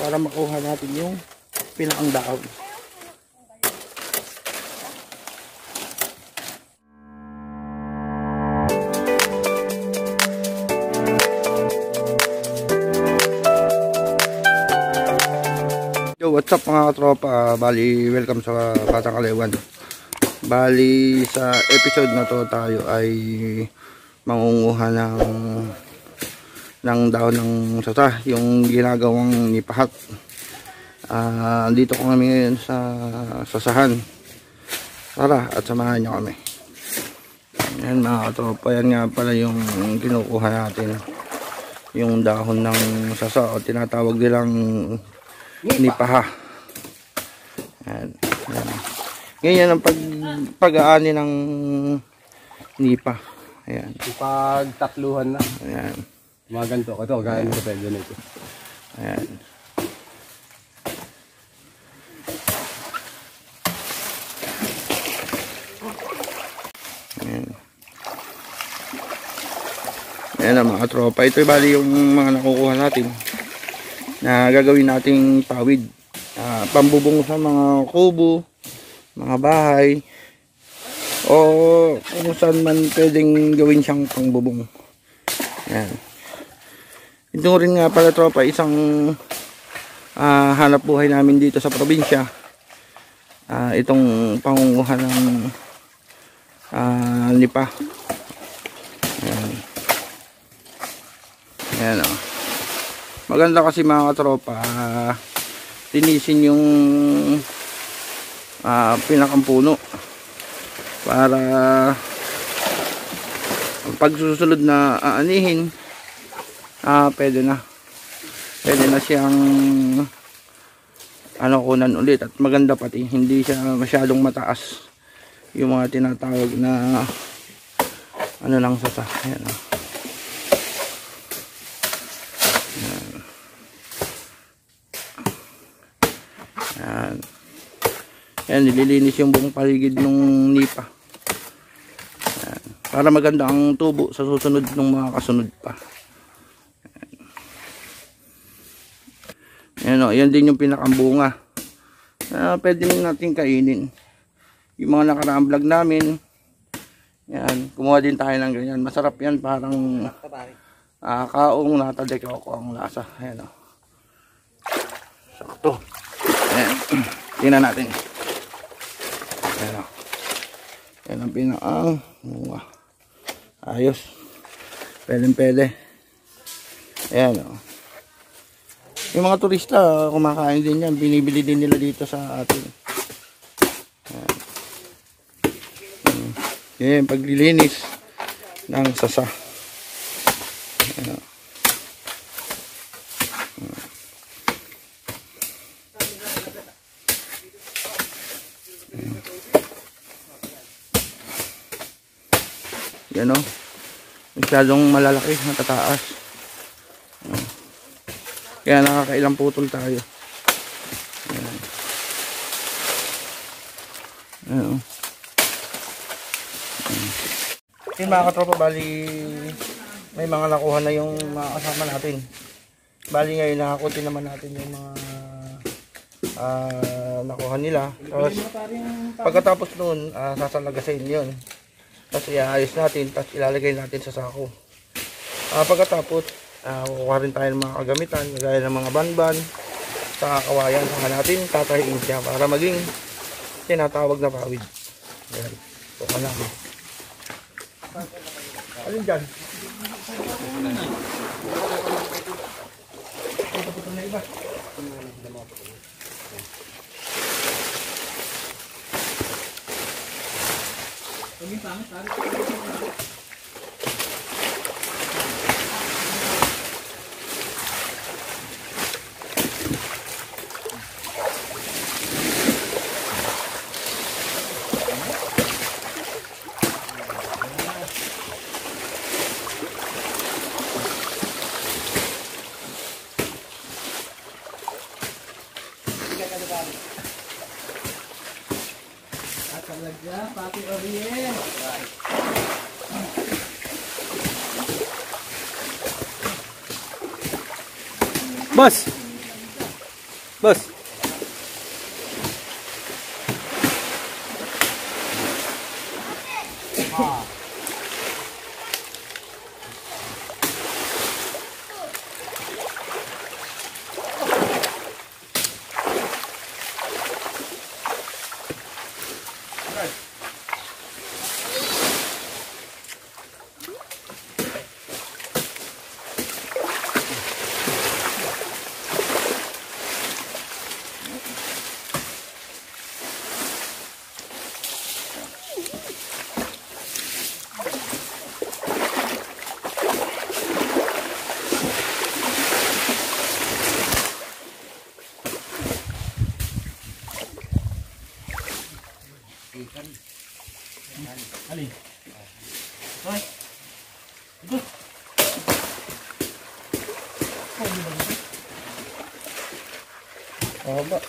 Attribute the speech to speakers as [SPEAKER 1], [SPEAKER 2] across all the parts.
[SPEAKER 1] para makuha natin yung pinakang dahon. Yo, what's up mga katropa? Bali, welcome sa Batang Kalewan. Bali, sa episode na to tayo ay mangunguha ng dahon ng sasa, yung ginagawang nipahat. Dito ko kami ngayon sa sasahan. Tara at samahan nyo kami. Yan mga katropa, yan nga pala yung kinukuha natin, yung dahon ng sasa o tinatawag nilang nipaha. Yan. Ganyan ang pag-aani ng nipa. Ayan.
[SPEAKER 2] Pagtatluhan na.
[SPEAKER 1] Ayan.
[SPEAKER 2] Mga ganito. Ito, gaya nito pwede nito.
[SPEAKER 1] Ayan. Ayan. Ayan ang mga tropa. Ito bali yung mga nakukuha natin na gagawin nating pawid, pambubong sa mga kubo, mga bahay, o kung saan man pwedeng gawin siyang pangbubong. Yan. Ito rin nga pala tropa, isang hanap buhay namin dito sa probinsya, itong pangunguha ng nipa. Yan. Yan o. Maganda kasi mga katropa, linisin yung pinakang puno para pag susunod na aanihin, pwede na siyang kunan ulit, at maganda pati, hindi siya masyadong mataas yung mga tinatawag na lang sasa. Ayan. Yan, nililinis yung buong paligid ng nipa. Yan. Para maganda ang tubo sa susunod ng mga kasunod pa. Yan o, yan din yung pinakambunga. Pwede natin kainin. Yung mga nakaraang vlog namin, yan, kumuha din tayo ng ganyan. Masarap yan, parang kaong natadikaw ko ang lasa. Yan o. Sakto. Yan. Tingnan natin. Ayan o. Yan ang pinakang ayos. Pwede. Ayan o. Yung mga turista kumakain din yan. Binibili din nila dito sa atin. Ayan. Yan, paglilinis ng sasa. Ayan o. Yan o, masyadong malalaki, matataas. Kaya nakakailang putol tayo. Yan. Yan o. Yan mga katropa, bali may mga nakuha na yung mga kasama natin. Bali ngayon nakakunti naman natin yung mga nakuha nila. Tapos pagkatapos nun, sasalagasin yun. Tapos iayos natin, tapos ilalagay natin sa sako. Pagkatapos, kukuha rin tayo ng mga kagamitan, gaya ng mga banban, sa kawayan, saka natin tatahiin siya para maging tinatawag na pawid. Ayan, kuha natin. Alin dyan? Ito na iba. Paging pangit, talaga, pati Oriel. Boss, Boss.
[SPEAKER 3] Ali. Hoy. Good.
[SPEAKER 1] Oh, ba?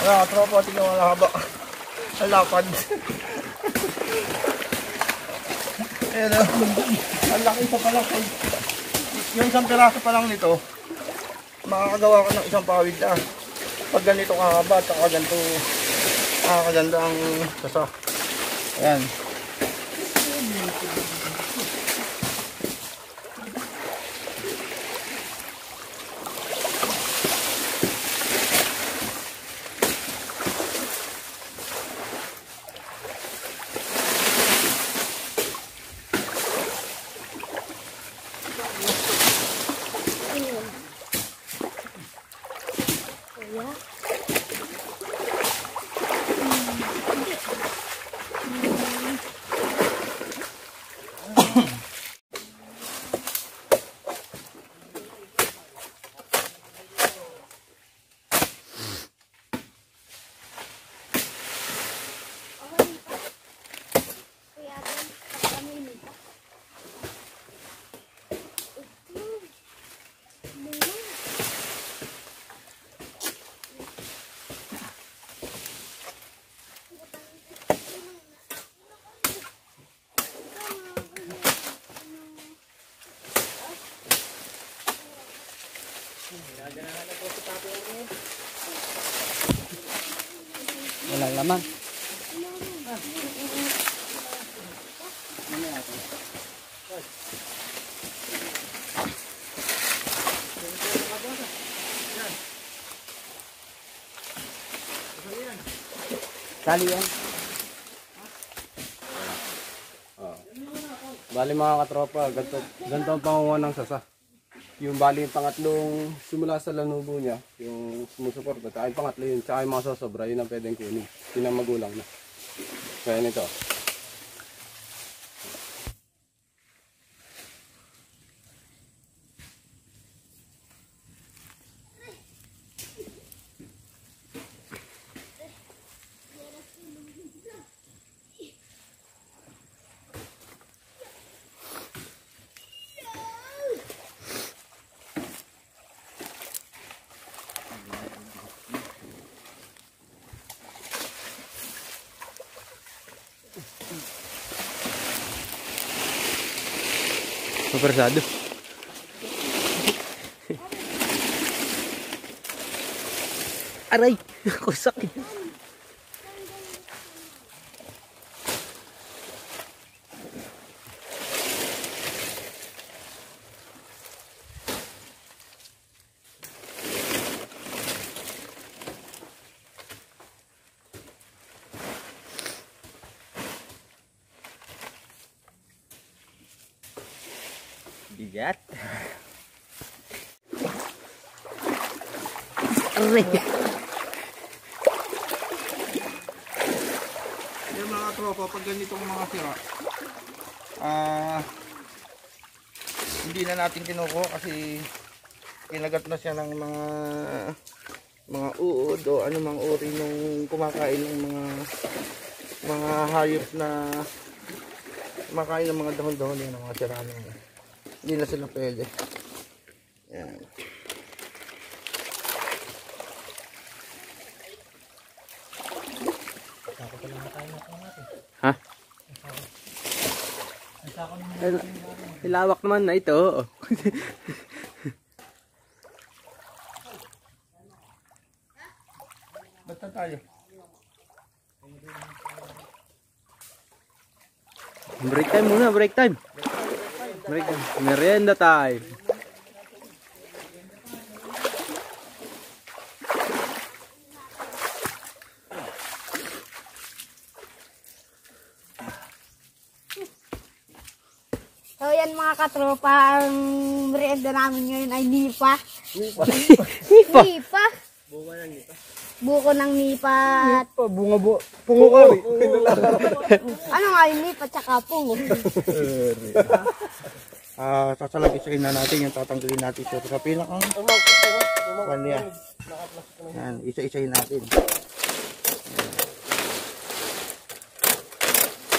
[SPEAKER 1] Wala, tropa, tingnan mo haba. Ang lapad. Ayan o. Ang laki pa pala. Yung isang piraso pa lang nito, makakagawa ka ng isang pawid na. Pag ganito kahaba, at ganito, nakakaganda ang sasa. Ayan.
[SPEAKER 2] Walang laman. Tali yan. Bali mga katropa, ganito ang pangunguha ng sasa. Yung bali yung pangatlong simula sa lanubo niya, yung sumusuporta, tsaka yung pangatlo yun, tsaka yung mga sasobra, yun ang pwedeng kunin. Yun ang magulang na. Kaya nito.
[SPEAKER 1] Supersado. Aray! Ako sakit. Bigat. Aray! Yung mga tropa, pag ganitong mga sira, hindi na natin kinuko kasi kinagat na siya ng mga uod o anumang uri nung kumakain ng mga hayop na kumakain ng mga dahon-dahon yan, ng mga sira na hindi na sila pwede. Yan. Ha?
[SPEAKER 2] Ilawak naman na ito.
[SPEAKER 1] Basta tayo.
[SPEAKER 2] Break time muna, break time. Break time. Merienda time.
[SPEAKER 4] So yan mga katropa, ang merienda namin ngayon ay nipa. Nipa? Buko ng nipa.
[SPEAKER 2] Pungo kari.
[SPEAKER 4] Ano nga yung nipa tsaka pungo?
[SPEAKER 1] Sasalagi-sain na natin yung tatanggalin natin sa pinakang kanya. Yan, isa-isahin natin.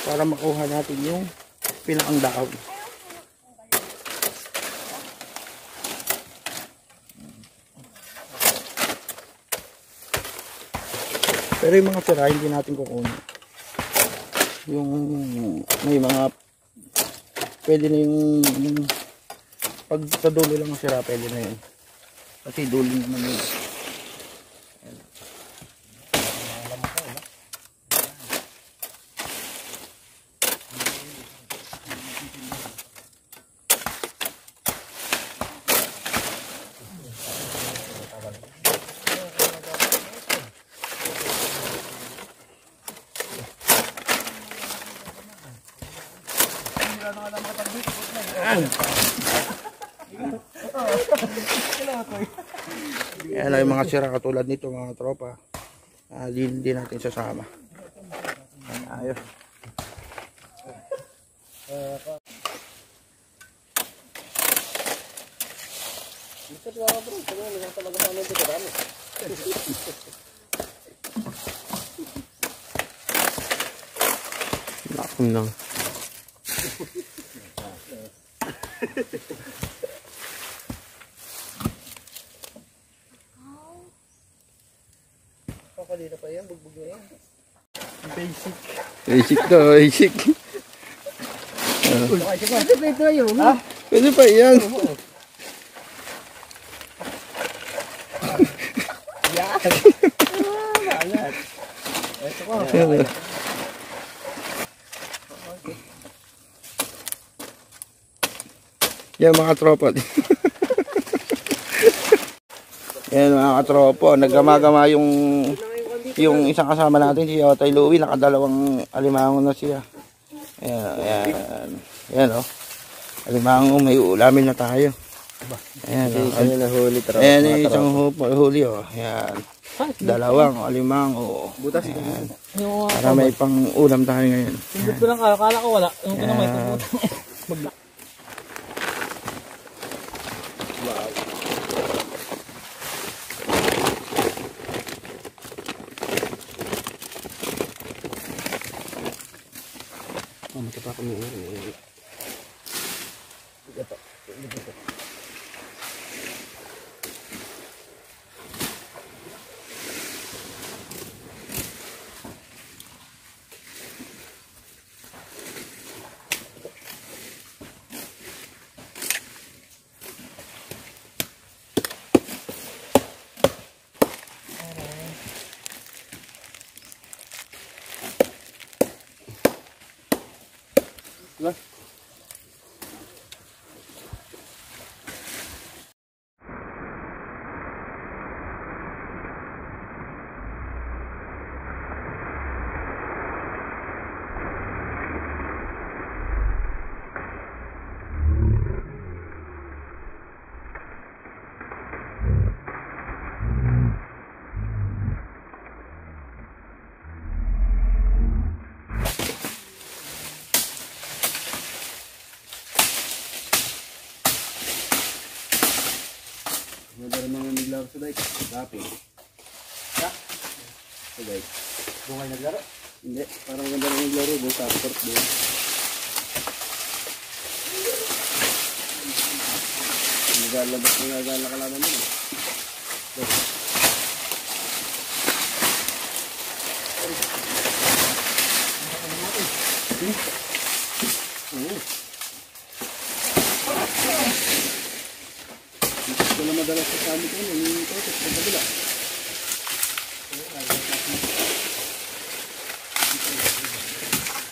[SPEAKER 1] Para makuha natin yung pinakang dahon. Pero yung mga sira hindi natin kukunin. Yung may mga pwede na yung pag sa dulo lang ang sira, pwede na yun. Kasi dulo naman yun. Yan lang yung mga sira katulad nito mga tropa. Hindi natin sasama. Ayos.
[SPEAKER 2] Lakom lang.
[SPEAKER 1] Basic to, basic. Pwede pa yan. Yan mga tropa. Yan mga katropa, naggamagama yung isang kasama natin, si Otay Louie, nakadalawang alimango na siya. Ayan, ayan o. Alimango, may ulamin na tayo. Ayan o. Ayan yung isang huli o. Ayan. Dalawang alimango. Ayan. Para may pang ulam tayo ngayon.
[SPEAKER 3] Sundot ko lang kala ko wala. Yung kinamay ko.
[SPEAKER 2] Magdara mga naglaro sa dike. Dapin. Ya? Sa dike. Kung kayo naglaro? Hindi. Parang ganda na naglaro. Doon sa court doon. Nagalabas na nagalakalaman mo. Ito na madalas sa sabi ko, nangyayito sa kabila.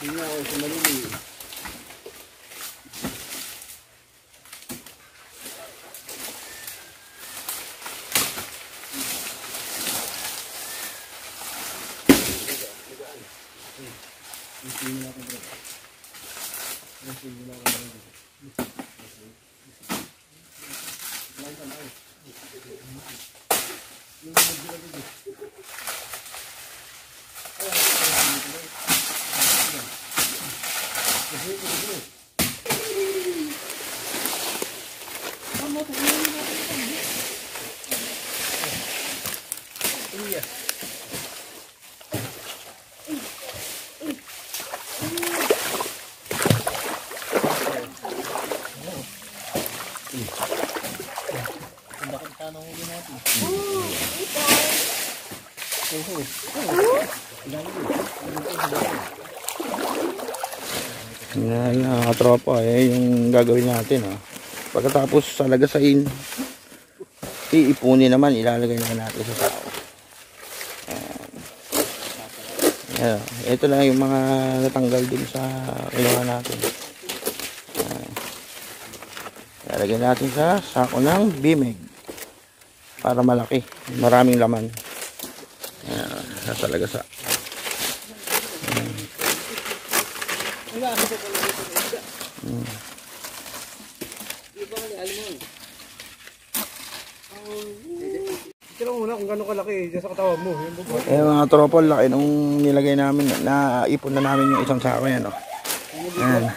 [SPEAKER 2] Hindi nga ako sa malili.
[SPEAKER 1] Yan mga katropa yung gagawin natin pagkatapos sa lagasain iipunin naman, ilalagay naman natin sa sao. Ito lang yung mga natanggal din sa kinuha natin. Ilalagay natin sa sako ng bimig para malaki, maraming laman. Nasa lagasa.
[SPEAKER 2] Ito lang muna kung gano'ng kalaki dyan sa katawan mo.
[SPEAKER 1] Mga tropa, laki nung nilagay namin, naipon na namin yung isang sako yan. Ayan.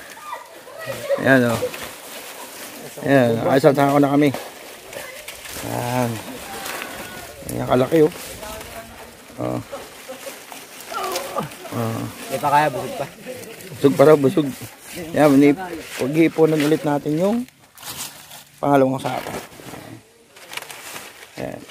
[SPEAKER 1] Ayan ayan, isang sako na kami. Ayan. Ayan kalaki
[SPEAKER 3] Hindi pa kaya, busog pa.
[SPEAKER 1] Busog pa raw, busog. Yan, pag-iipunan ulit natin yung pangalawang sako. Ayan.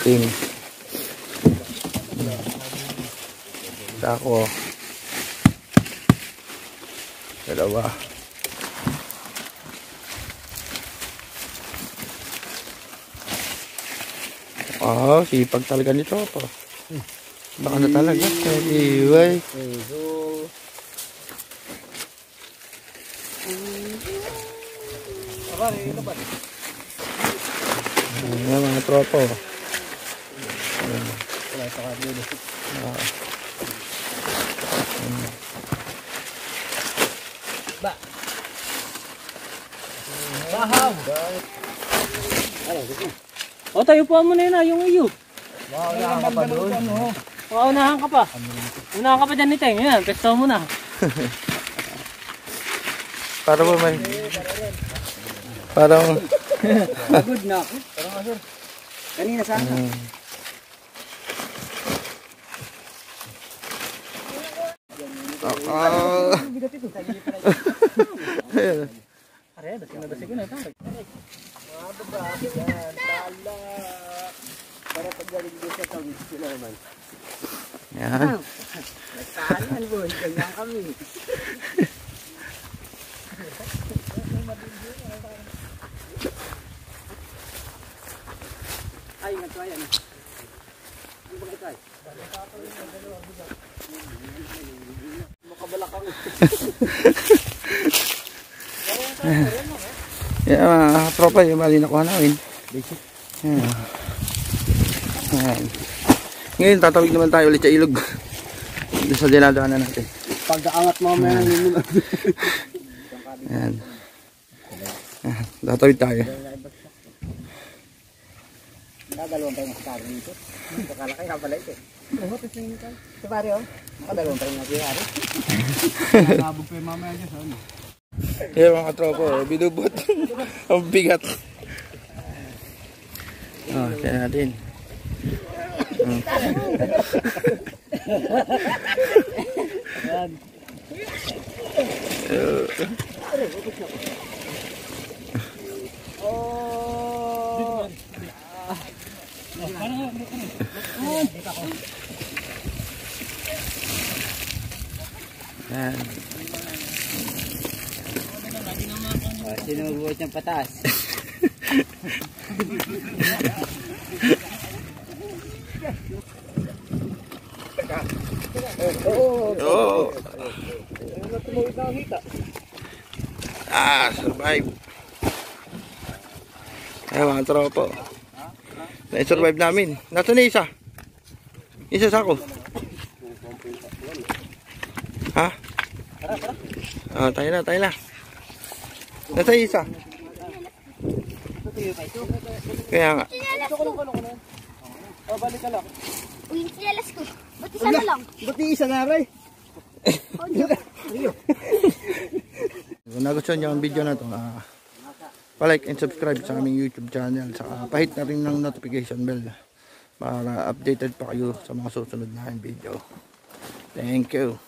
[SPEAKER 1] Ting. Sako. Dalawa. Sipag talaga nito po. Baka na talaga. Iway. Ayan mga tropo.
[SPEAKER 3] Bahaw! O, tayo po mo na yun, yung iyo.
[SPEAKER 2] Unahan ka pa doon.
[SPEAKER 3] Unahan ka pa. Unahan ka pa dyan ni Teng. Yan, pesto mo na.
[SPEAKER 1] Para ba may... Parang...
[SPEAKER 3] Good na ako. Parang asur. Kanina saan ka? Are, dasing ko na ito. Mga babae yan, tala. Para pagdaling doon sa tawid sila naman.
[SPEAKER 1] Yan.
[SPEAKER 3] Nagkahanan mo, ganyan kami. Ay, nagkaya na. Ano ba ito ay? Makabalakang.
[SPEAKER 1] Yan mga tropa, yung mali nakuha namin. Yan. Yan. Ngayon tatawid naman tayo ulit sa ilog. Doon sa dinadaanan natin.
[SPEAKER 2] Pagkaangat mamaya ng limulan.
[SPEAKER 1] Yan. Yan. Tatawid tayo.
[SPEAKER 3] Nakadalawang tayo sa tayo dito. Kakalaki ka pala ito. Sa pare oh. Nakadalawang tayo na kiyari.
[SPEAKER 2] Nabog pa yung mamaya dyan. Ano?
[SPEAKER 1] Yan mga katropa, binubot. Ang bigat. Tiyan natin. Yan.
[SPEAKER 3] Sinubuhat niyang pataas.
[SPEAKER 1] Oh. Survive. Ayan mga tropo. Na-survive namin. Nasaan na isa? Isa sa ako. Ha? Tayo na, tayo na. Nasa isa? Kaya nga.
[SPEAKER 2] Balik ka lang.
[SPEAKER 4] Uy, sinelas ko. Ba't isa na lang?
[SPEAKER 3] Buti isa na rin.
[SPEAKER 1] Kung nagustuhan niyo ang video na to, pa-like and subscribe sa aming YouTube channel. Saka pahit na rin ng notification bell para updated pa kayo sa mga susunod na video. Thank you.